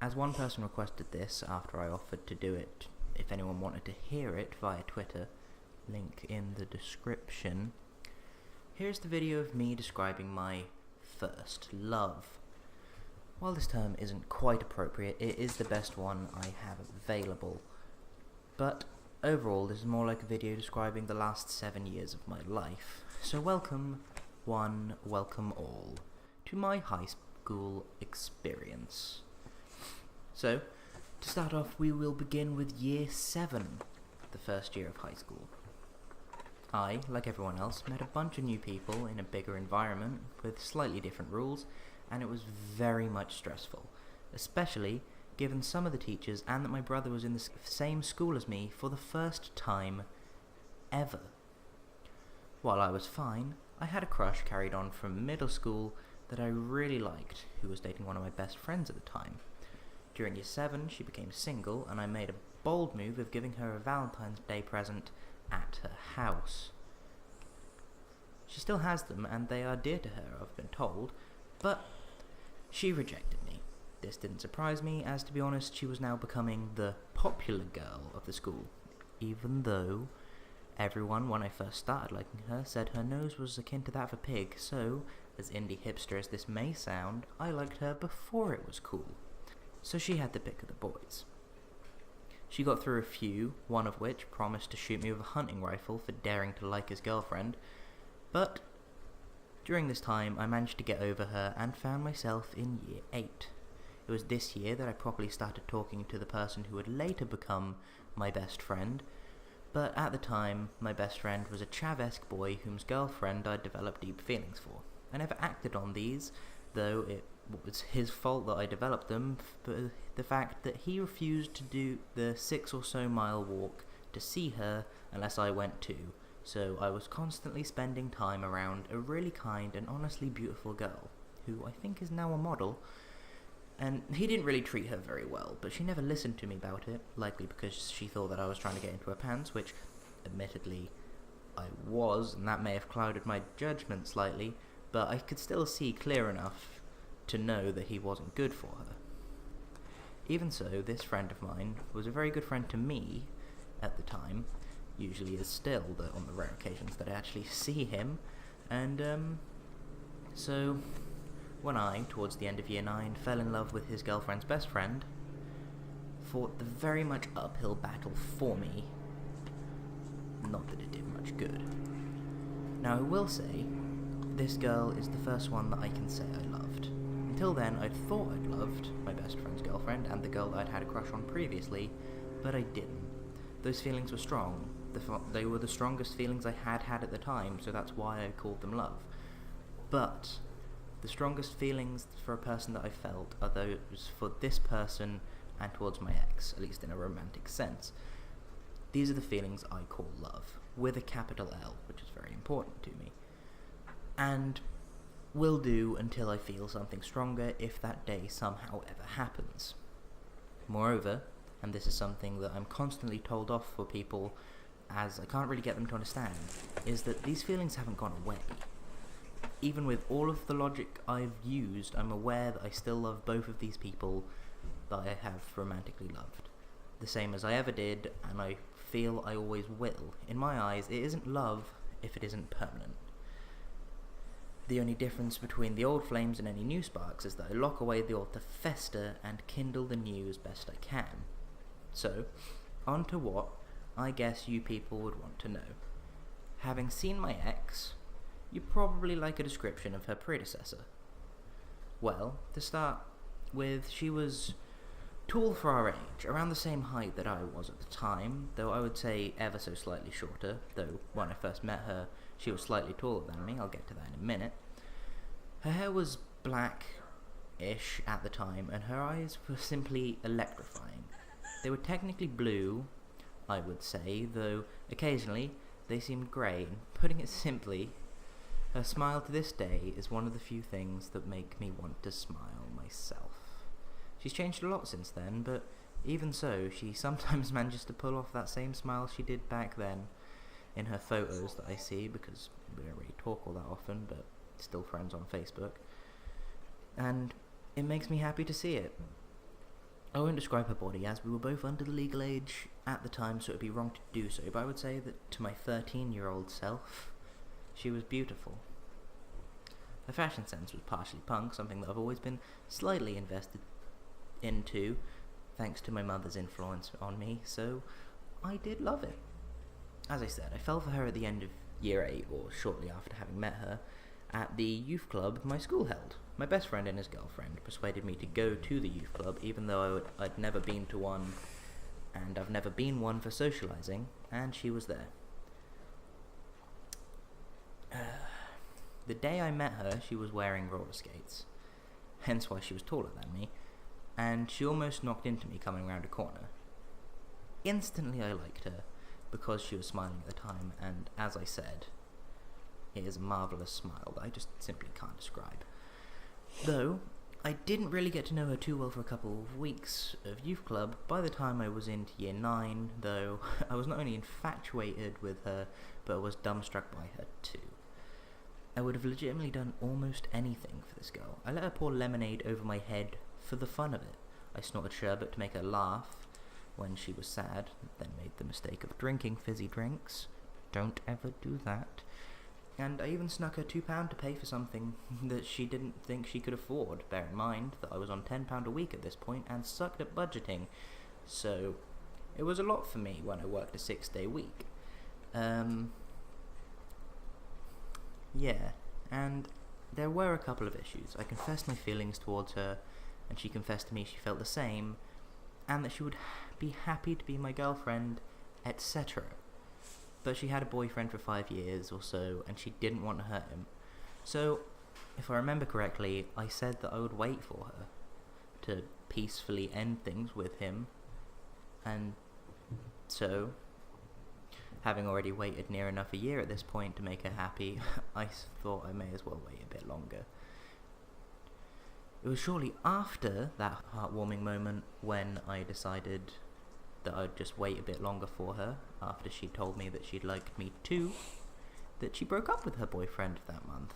As one person requested this after I offered to do it, if anyone wanted to hear it via Twitter, link in the description, here's the video of me describing my first love. While this term isn't quite appropriate, it is the best one I have available. But overall, this is more like a video describing the last 7 years of my life. So welcome one, welcome all, to my high school experience. So, to start off, we will begin with year 7, the first year of high school. I, like everyone else, met a bunch of new people in a bigger environment with slightly different rules, and it was very much stressful, especially given some of the teachers and that my brother was in the same school as me for the first time ever. While I was fine, I had a crush carried on from middle school that I really liked, who was dating one of my best friends at the time. During year 7, she became single, and I made a bold move of giving her a Valentine's Day present at her house. She still has them, and they are dear to her, I've been told, but she rejected me. This didn't surprise me, as to be honest, she was now becoming the popular girl of the school, even though everyone, when I first started liking her, said her nose was akin to that of a pig, so, as indie hipster as this may sound, I liked her before it was cool. So she had the pick of the boys. She got through a few, one of which promised to shoot me with a hunting rifle for daring to like his girlfriend, but during this time I managed to get over her and found myself in year 8. It was this year that I properly started talking to the person who would later become my best friend, but at the time my best friend was a Chavesque boy whose girlfriend I'd developed deep feelings for. I never acted on these, though it was his fault that I developed them, but the fact that he refused to do the 6 or so mile walk to see her unless I went too, so I was constantly spending time around a really kind and honestly beautiful girl, who I think is now a model, and he didn't really treat her very well, but she never listened to me about it, likely because she thought that I was trying to get into her pants, which, admittedly, I was, and that may have clouded my judgment slightly, but I could still see clear enough to know that he wasn't good for her. Even so, this friend of mine was a very good friend to me at the time, usually is still, on the rare occasions that I actually see him, and so when I, towards the end of year 9, fell in love with his girlfriend's best friend, fought the very much uphill battle for me, not that it did much good. Now I will say, this girl is the first one that I can say I loved. Until then, I'd thought I'd loved my best friend's girlfriend and the girl that I'd had a crush on previously, but I didn't. Those feelings were strong. They were the strongest feelings I had at the time, so that's why I called them love. But the strongest feelings for a person that I felt are those for this person and towards my ex, at least in a romantic sense. These are the feelings I call love, with a capital L, which is very important to me. And will do until I feel something stronger, if that day somehow ever happens. Moreover, and this is something that I'm constantly told off for people, as I can't really get them to understand, is that these feelings haven't gone away. Even with all of the logic I've used, I'm aware that I still love both of these people that I have romantically loved. The same as I ever did, and I feel I always will. In my eyes, it isn't love if it isn't permanent. The only difference between the old flames and any new sparks is that I lock away the old to fester and kindle the new as best I can. So, on to what I guess you people would want to know. Having seen my ex, you probably like a description of her predecessor. Well, to start with, she was tall for our age, around the same height that I was at the time, though I would say ever so slightly shorter, though when I first met her, she was slightly taller than me. I'll get to that in a minute. Her hair was black-ish at the time, and her eyes were simply electrifying. They were technically blue, I would say, though occasionally they seemed grey, and putting it simply, her smile to this day is one of the few things that make me want to smile myself. She's changed a lot since then, but even so, she sometimes manages to pull off that same smile she did back then in her photos that I see, because we don't really talk all that often, but still friends on Facebook, and it makes me happy to see it. I won't describe her body as we were both under the legal age at the time, so it would be wrong to do so, but I would say that to my 13-year-old self, she was beautiful. Her fashion sense was partially punk, something that I've always been slightly invested into, thanks to my mother's influence on me, so I did love it. As I said, I fell for her at the end of year 8, or shortly after having met her, at the youth club my school held. My best friend and his girlfriend persuaded me to go to the youth club, even though I'd never been to one, and I've never been one for socialising, and she was there. The day I met her, she was wearing roller skates, hence why she was taller than me, and she almost knocked into me coming round a corner. Instantly I liked her, because she was smiling at the time, and as I said, it is a marvellous smile that I just simply can't describe. Though, I didn't really get to know her too well for a couple of weeks of youth club. By the time I was into year 9, though, I was not only infatuated with her, but I was dumbstruck by her too. I would have legitimately done almost anything for this girl. I let her pour lemonade over my head for the fun of it. I snorted sherbet to make her laugh when she was sad, then made the mistake of drinking fizzy drinks. Don't ever do that. And I even snuck her £2 to pay for something that she didn't think she could afford. Bear in mind that I was on £10 a week at this point and sucked at budgeting, so it was a lot for me when I worked a 6-day week. Yeah, and there were a couple of issues. I confessed my feelings towards her, and she confessed to me she felt the same, and that she would be happy to be my girlfriend, etc. But she had a boyfriend for 5 years or so, and she didn't want to hurt him. So, if I remember correctly, I said that I would wait for her to peacefully end things with him, and so, having already waited near enough a year at this point to make her happy, I thought I may as well wait a bit longer. It was shortly after that heartwarming moment when I decided that I'd just wait a bit longer for her, after she told me that she'd liked me too, that she broke up with her boyfriend that month.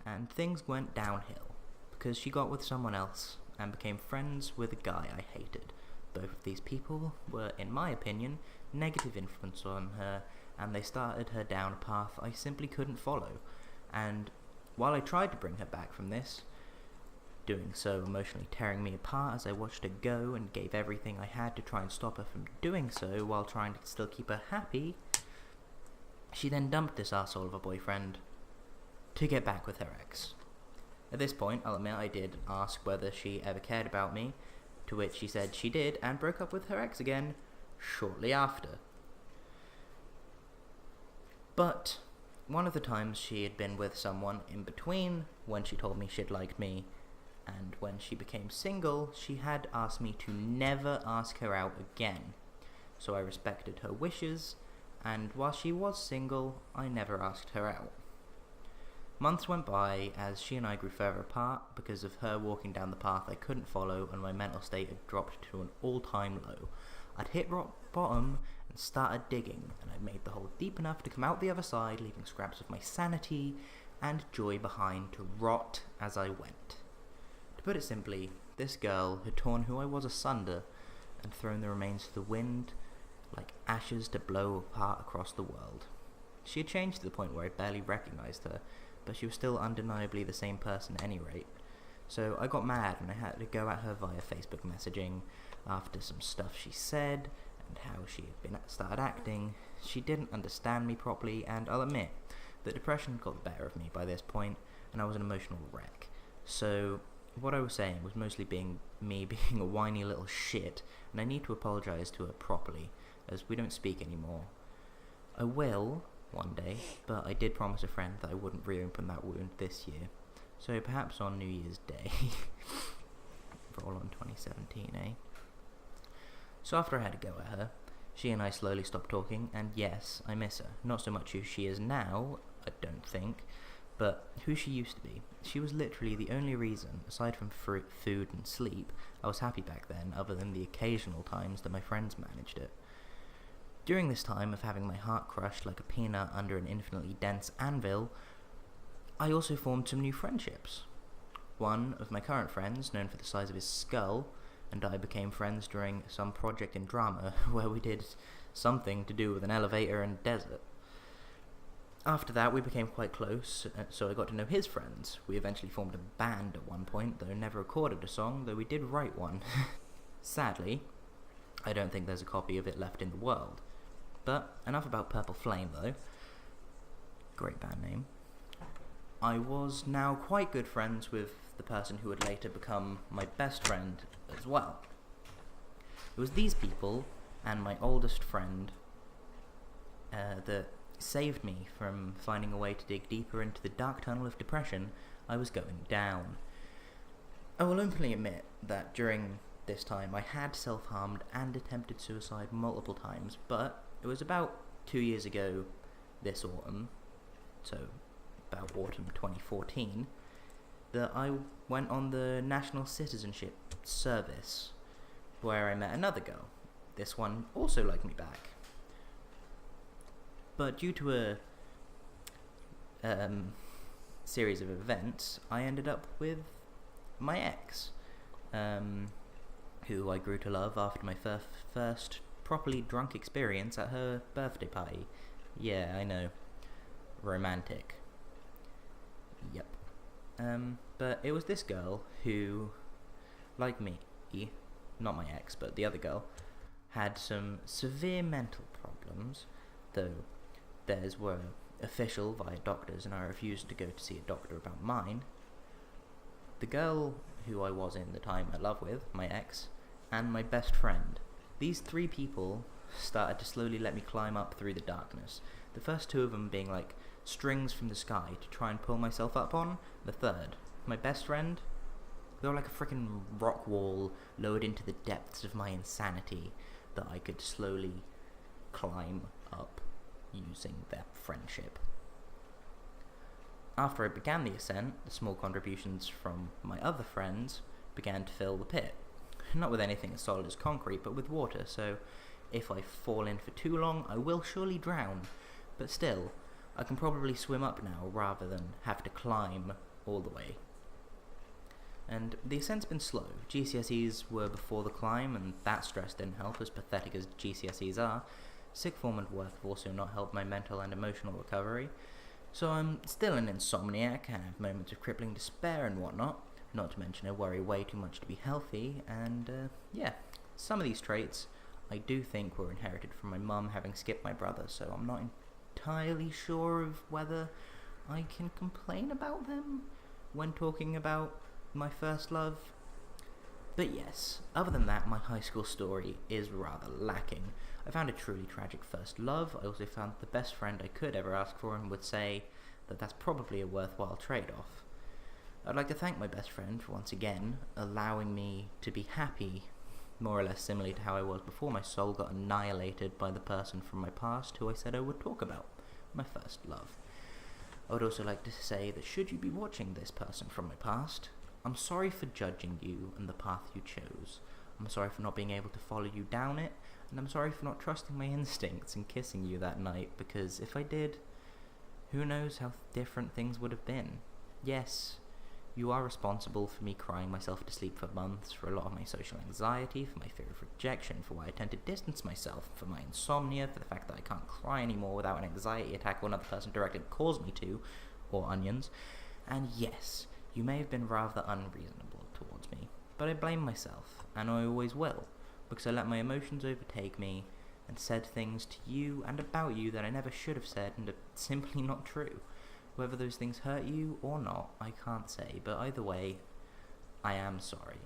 And things went downhill, because she got with someone else and became friends with a guy I hated. Both of these people were, in my opinion, negative influence on her, and they started her down a path I simply couldn't follow. And while I tried to bring her back from this, doing so emotionally tearing me apart as I watched her go and gave everything I had to try and stop her from doing so while trying to still keep her happy, she then dumped this arsehole of a boyfriend to get back with her ex. At this point, I'll admit I did ask whether she ever cared about me, to which she said she did, and broke up with her ex again shortly after. But one of the times she had been with someone in between when she told me she'd liked me, and when she became single, she had asked me to never ask her out again. So I respected her wishes, and while she was single, I never asked her out. Months went by as she and I grew further apart because of her walking down the path I couldn't follow, and my mental state had dropped to an all-time low. I'd hit rock bottom and started digging, and I'd made the hole deep enough to come out the other side, leaving scraps of my sanity and joy behind to rot as I went. To put it simply, this girl had torn who I was asunder and thrown the remains to the wind like ashes to blow apart across the world. She had changed to the point where I barely recognized her, but she was still undeniably the same person at any rate. So I got mad and I had to go at her via Facebook messaging after some stuff she said and how she had started acting. She didn't understand me properly, and I'll admit that depression got the better of me by this point, and I was an emotional wreck. So what I was saying was mostly me being a whiny little shit, and I need to apologise to her properly, as we don't speak anymore. I will one day, but I did promise a friend that I wouldn't reopen that wound this year. So perhaps on New Year's Day. Roll on 2017, eh? So after I had to go at her, she and I slowly stopped talking, and yes, I miss her. Not so much who she is now, I don't think, but who she used to be. She was literally the only reason, aside from food and sleep, I was happy back then, other than the occasional times that my friends managed it. During this time of having my heart crushed like a peanut under an infinitely dense anvil, I also formed some new friendships. One of my current friends, known for the size of his skull, and I became friends during some project in drama where we did something to do with an elevator and desert. After that, we became quite close, so I got to know his friends. We eventually formed a band at one point, though never recorded a song, though we did write one. Sadly, I don't think there's a copy of it left in the world. But enough about Purple Flame, though. Great band name. I was now quite good friends with the person who would later become my best friend as well. It was these people and my oldest friend that saved me from finding a way to dig deeper into the dark tunnel of depression I was going down. I will openly admit that during this time I had self-harmed and attempted suicide multiple times, but it was about 2 years ago this autumn, so about autumn 2014, that I went on the National Citizenship Service, where I met another girl. This one also liked me back. But due to a series of events, I ended up with my ex, who I grew to love after my first properly drunk experience at her birthday party. Yeah, I know. Romantic. Yep. But it was this girl who, like me, not my ex, but the other girl, had some severe mental problems, though theirs were official via doctors, and I refused to go to see a doctor about mine. The girl who I was in the time in love with, my ex, and my best friend, these three people started to slowly let me climb up through the darkness. The first two of them being like strings from the sky to try and pull myself up on. The third, my best friend, they were like a freaking rock wall lowered into the depths of my insanity that I could slowly climb up using their friendship. After I began the ascent, the small contributions from my other friends began to fill the pit. Not with anything as solid as concrete, but with water, so if I fall in for too long, I will surely drown. But still, I can probably swim up now rather than have to climb all the way. And the ascent's been slow. GCSEs were before the climb, and that stress didn't help, as pathetic as GCSEs are. Sick form and work have also not helped my mental and emotional recovery. So I'm still an insomniac and have moments of crippling despair and whatnot. Not to mention I worry way too much to be healthy, and some of these traits I do think were inherited from my mum having skipped my brother, so I'm not entirely sure of whether I can complain about them when talking about my first love. But yes, other than that, my high school story is rather lacking. I found a truly tragic first love. I also found the best friend I could ever ask for, and would say that that's probably a worthwhile trade-off. I'd like to thank my best friend for once again allowing me to be happy, more or less similarly to how I was before my soul got annihilated by the person from my past who I said I would talk about, my first love. I would also like to say that should you be watching this person from my past, I'm sorry for judging you and the path you chose. I'm sorry for not being able to follow you down it, and I'm sorry for not trusting my instincts and kissing you that night, because if I did, who knows how different things would have been. Yes, you are responsible for me crying myself to sleep for months, for a lot of my social anxiety, for my fear of rejection, for why I tend to distance myself, for my insomnia, for the fact that I can't cry anymore without an anxiety attack or another person directly caused me to, or onions. And yes, you may have been rather unreasonable towards me, but I blame myself, and I always will, because I let my emotions overtake me and said things to you and about you that I never should have said and are simply not true. Whether those things hurt you or not, I can't say, but either way, I am sorry.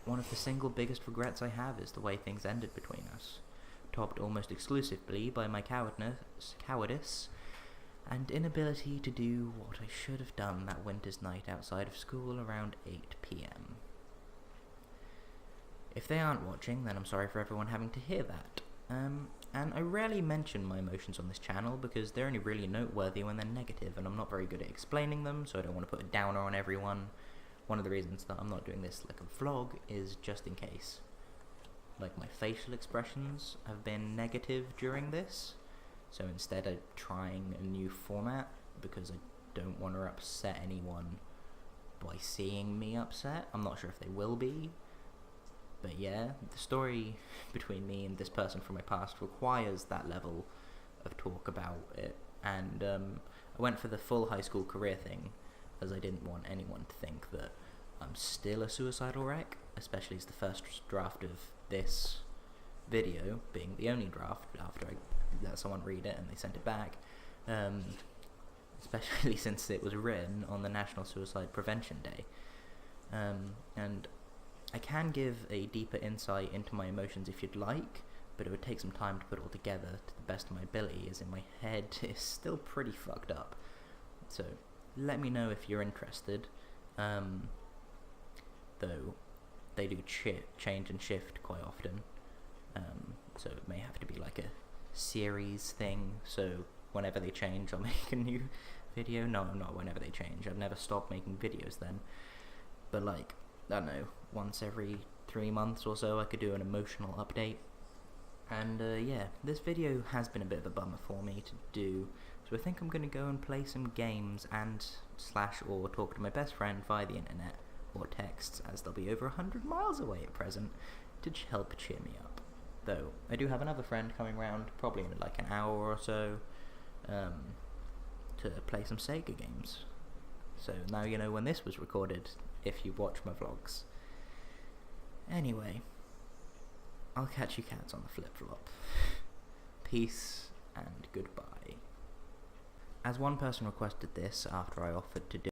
One of the single biggest regrets I have is the way things ended between us, topped almost exclusively by my cowardice, and inability to do what I should have done that winter's night outside of school around 8 p.m. If they aren't watching, then I'm sorry for everyone having to hear that. And I rarely mention my emotions on this channel because they're only really noteworthy when they're negative, and I'm not very good at explaining them, so I don't want to put a downer on everyone. One of the reasons that I'm not doing this like a vlog is just in case. Like, my facial expressions have been negative during this, so instead I'm trying a new format because I don't want to upset anyone by seeing me upset. I'm not sure if they will be, But yeah, the story between me and this person from my past requires that level of talk about it, and I went for the full high school career thing, as I didn't want anyone to think that I'm still a suicidal wreck, especially as the first draft of this video being the only draft after I let someone read it and they sent it back, especially since it was written on the National Suicide Prevention Day. And I can give a deeper insight into my emotions if you'd like, but it would take some time to put it all together to the best of my ability, as in my head is still pretty fucked up. So let me know if you're interested. Though they do change and shift quite often, so it may have to be like a series thing, so whenever they change I'll make a new video. No, not whenever they change, I've never stopped making videos then, but like, I don't know, once every 3 months or so I could do an emotional update. And yeah, this video has been a bit of a bummer for me to do, so I think I'm going to go and play some games and or talk to my best friend via the internet or texts, as they'll be over 100 miles away at present, to help cheer me up. Though I do have another friend coming round, probably in like an hour or so, to play some Sega games. So now you know when this was recorded, if you watch my vlogs. Anyway, I'll catch you cats on the flip-flop. Peace and goodbye. As one person requested this after I offered to do